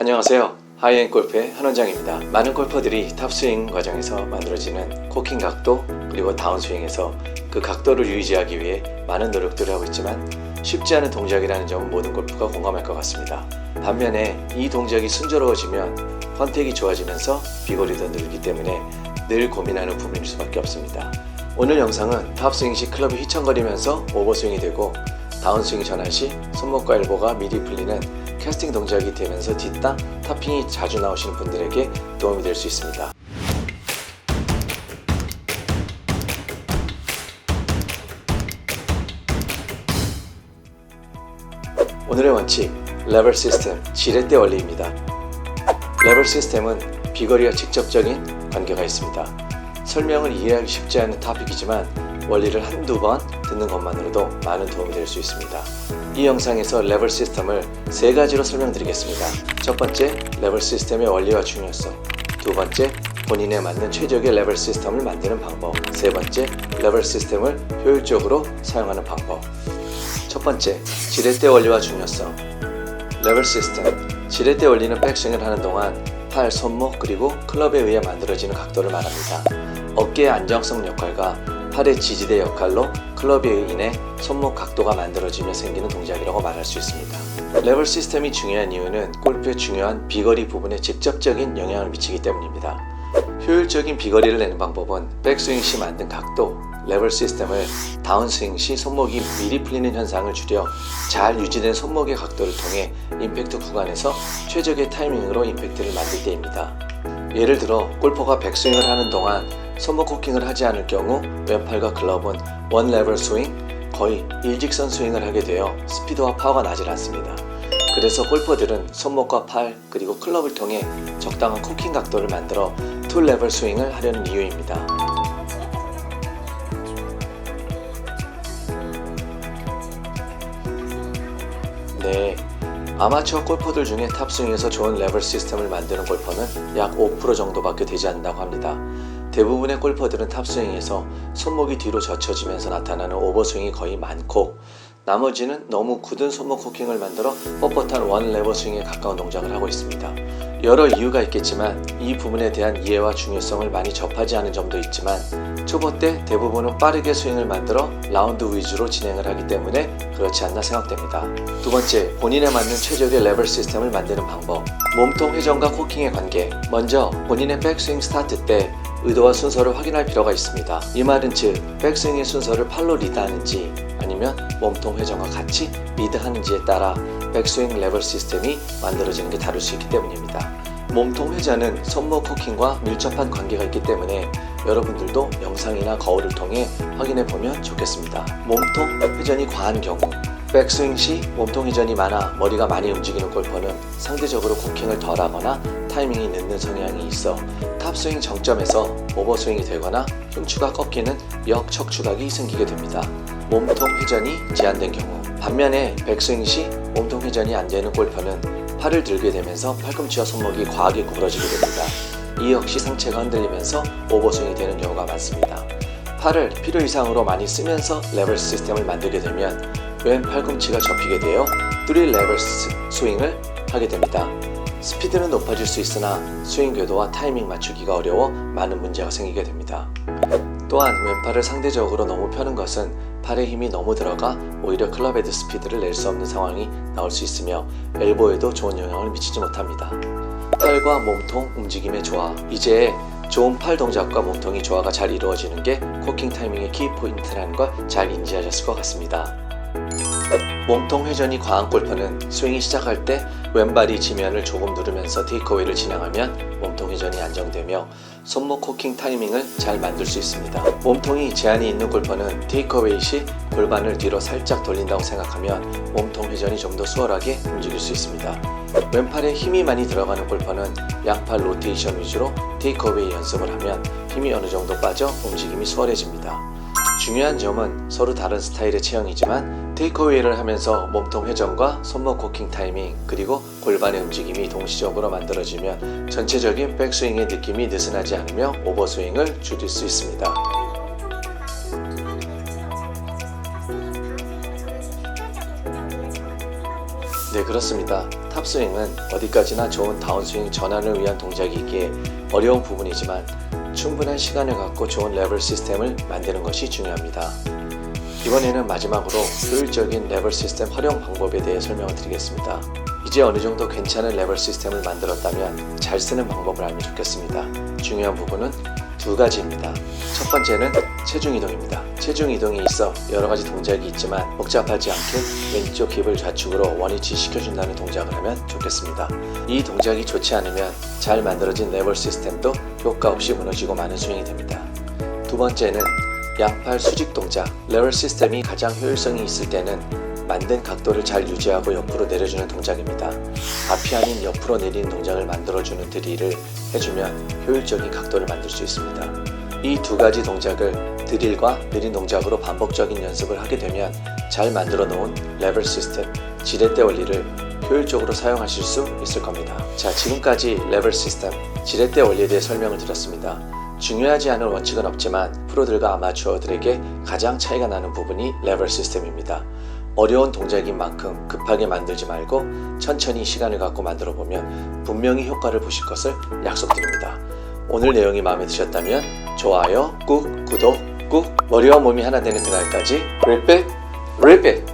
안녕하세요. 하이엔드 골프의 한원장입니다. 많은 골퍼들이 탑스윙 과정에서 만들어지는 코킹 각도 그리고 다운스윙에서 그 각도를 유지하기 위해 많은 노력들을 하고 있지만 쉽지 않은 동작이라는 점은 모든 골프가 공감할 것 같습니다. 반면에 이 동작이 순조로워지면 컨택이 좋아지면서 비거리도 늘기 때문에 늘 고민하는 부분일 수밖에 없습니다. 오늘 영상은 탑스윙 시 클럽이 휘청거리면서 오버스윙이 되고 다운스윙 전환 시 손목과 엘보가 미리 풀리는 캐스팅 동작이 되면서 뒷땅, 탑핑이 자주 나오시는 분들에게 도움이 될 수 있습니다. 오늘의 원칙, 레벨 시스템, 지렛대 원리입니다. 레벨 시스템은 비거리와 직접적인 관계가 있습니다. 설명을 이해하기 쉽지 않은 토픽이지만 원리를 한두 번 듣는 것만으로도 많은 도움이 될 수 있습니다. 이 영상에서 레벨 시스템을 세 가지로 설명드리겠습니다. 첫 번째, 레벨 시스템의 원리와 중요성. 두 번째, 본인에 맞는 최적의 레벨 시스템을 만드는 방법. 세 번째, 레벨 시스템을 효율적으로 사용하는 방법. 첫 번째, 지렛대 원리와 중요성. 레벨 시스템. 지렛대 원리는 백스윙을 하는 동안 팔, 손목, 그리고 클럽에 의해 만들어지는 각도를 말합니다. 어깨의 안정성 역할과 팔의 지지대 역할로 클럽에 인해 손목 각도가 만들어지며 생기는 동작이라고 말할 수 있습니다. 레벨 시스템이 중요한 이유는 골프의 중요한 비거리 부분에 직접적인 영향을 미치기 때문입니다. 효율적인 비거리를 내는 방법은 백스윙 시 만든 각도, 레벨 시스템을 다운스윙 시 손목이 미리 풀리는 현상을 줄여 잘 유지된 손목의 각도를 통해 임팩트 구간에서 최적의 타이밍으로 임팩트를 만들 때입니다. 예를 들어 골퍼가 백스윙을 하는 동안 손목 코킹을 하지 않을 경우 왼팔과 클럽은 원 레벨 스윙, 거의 일직선 스윙을 하게 되어 스피드와 파워가 나질 않습니다. 그래서 골퍼들은 손목과 팔 그리고 클럽을 통해 적당한 코킹 각도를 만들어 투 레벨 스윙을 하려는 이유입니다. 네, 아마추어 골퍼들 중에 탑스윙에서 좋은 레벨 시스템을 만드는 골퍼는 약 5% 정도밖에 되지 않는다고 합니다. 대부분의 골퍼들은 탑스윙에서 손목이 뒤로 젖혀지면서 나타나는 오버스윙이 거의 많고 나머지는 너무 굳은 손목 코킹을 만들어 뻣뻣한 원 레벨 스윙에 가까운 동작을 하고 있습니다. 여러 이유가 있겠지만 이 부분에 대한 이해와 중요성을 많이 접하지 않은 점도 있지만 초보 때 대부분은 빠르게 스윙을 만들어 라운드 위주로 진행을 하기 때문에 그렇지 않나 생각됩니다. 두 번째, 본인에 맞는 최적의 레벨 시스템을 만드는 방법. 몸통 회전과 코킹의 관계. 먼저 본인의 백스윙 스타트 때 의도와 순서를 확인할 필요가 있습니다. 이 말은 즉 백스윙의 순서를 팔로 리드하는지 아니면 몸통 회전과 같이 리드하는지에 따라 백스윙 레벨 시스템이 만들어지는 게 다를 수 있기 때문입니다. 몸통 회전은 손목 코킹과 밀접한 관계가 있기 때문에 여러분들도 영상이나 거울을 통해 확인해 보면 좋겠습니다. 몸통 회전이 과한 경우, 백스윙 시 몸통 회전이 많아 머리가 많이 움직이는 골퍼는 상대적으로 코킹을 덜하거나 타이밍이 늦는 성향이 있어 탑스윙 정점에서 오버스윙이 되거나 흉추가 꺾이는 역척추각이 생기게 됩니다. 몸통 회전이 제한된 경우, 반면에 백스윙 시 몸통 회전이 안 되는 골퍼는 팔을 들게 되면서 팔꿈치와 손목이 과하게 구부러지게 됩니다. 이 역시 상체가 흔들리면서 오버스윙이 되는 경우가 많습니다. 팔을 필요 이상으로 많이 쓰면서 레벨 시스템을 만들게 되면 왼 팔꿈치가 접히게 되어 3 레벨 스윙을 하게 됩니다. 스피드는 높아질 수 있으나 스윙 궤도와 타이밍 맞추기가 어려워 많은 문제가 생기게 됩니다. 또한 왼팔을 상대적으로 너무 펴는 것은 팔에 힘이 너무 들어가 오히려 클럽 헤드 스피드를 낼 수 없는 상황이 나올 수 있으며 엘보에도 좋은 영향을 미치지 못합니다. 팔과 몸통 움직임의 조화. 이제 좋은 팔 동작과 몸통의 조화가 잘 이루어지는 게 코킹 타이밍의 키 포인트라는 걸 잘 인지하셨을 것 같습니다. 몸통 회전이 과한 골퍼는 스윙이 시작할 때 왼발이 지면을 조금 누르면서 테이크어웨이를 진행하면 몸통 회전이 안정되며 손목 코킹 타이밍을 잘 만들 수 있습니다. 몸통이 제한이 있는 골퍼는 테이크어웨이 시 골반을 뒤로 살짝 돌린다고 생각하면 몸통 회전이 좀 더 수월하게 움직일 수 있습니다. 왼팔에 힘이 많이 들어가는 골퍼는 양팔 로테이션 위주로 테이크어웨이 연습을 하면 힘이 어느 정도 빠져 움직임이 수월해집니다. 중요한 점은 서로 다른 스타일의 체형이지만 테이크어웨이를 하면서 몸통 회전과 손목 코킹 타이밍 그리고 골반의 움직임이 동시적으로 만들어지면 전체적인 백스윙의 느낌이 느슨하지 않으며 오버스윙을 줄일 수 있습니다. 네, 그렇습니다. 탑스윙은 어디까지나 좋은 다운스윙 전환을 위한 동작이기에 어려운 부분이지만 충분한 시간을 갖고 좋은 레벨 시스템을 만드는 것이 중요합니다. 이번에는 마지막으로 효율적인 레벨 시스템 활용 방법에 대해 설명을 드리겠습니다. 이제 어느 정도 괜찮은 레벨 시스템을 만들었다면 잘 쓰는 방법을 알면 좋겠습니다. 중요한 부분은 두 가지입니다. 첫 번째는 체중 이동입니다. 체중 이동이 있어 여러 가지 동작이 있지만 복잡하지 않게 왼쪽 힙을 좌측으로 원위치 시켜준다는 동작을 하면 좋겠습니다. 이 동작이 좋지 않으면 잘 만들어진 레벨 시스템도 효과 없이 무너지고 마는 스윙이 됩니다. 두 번째는 양팔 수직 동작. 레벨 시스템이 가장 효율성이 있을 때는 만든 각도를 잘 유지하고 옆으로 내려주는 동작입니다. 앞이 아닌 옆으로 내리는 동작을 만들어주는 드릴을 해주면 효율적인 각도를 만들 수 있습니다. 이 두 가지 동작을 드릴과 느린 동작으로 반복적인 연습을 하게 되면 잘 만들어 놓은 레벨 시스템, 지렛대 원리를 효율적으로 사용하실 수 있을 겁니다. 자, 지금까지 레벨 시스템, 지렛대 원리에 대해 설명을 드렸습니다. 중요하지 않은 원칙은 없지만 프로들과 아마추어들에게 가장 차이가 나는 부분이 레벨 시스템입니다. 어려운 동작인 만큼 급하게 만들지 말고 천천히 시간을 갖고 만들어 보면 분명히 효과를 보실 것을 약속드립니다. 오늘 내용이 마음에 드셨다면 좋아요, 꾹, 구독, 꾹, 머리와 몸이 하나 되는 그날까지 Rip it, rip it!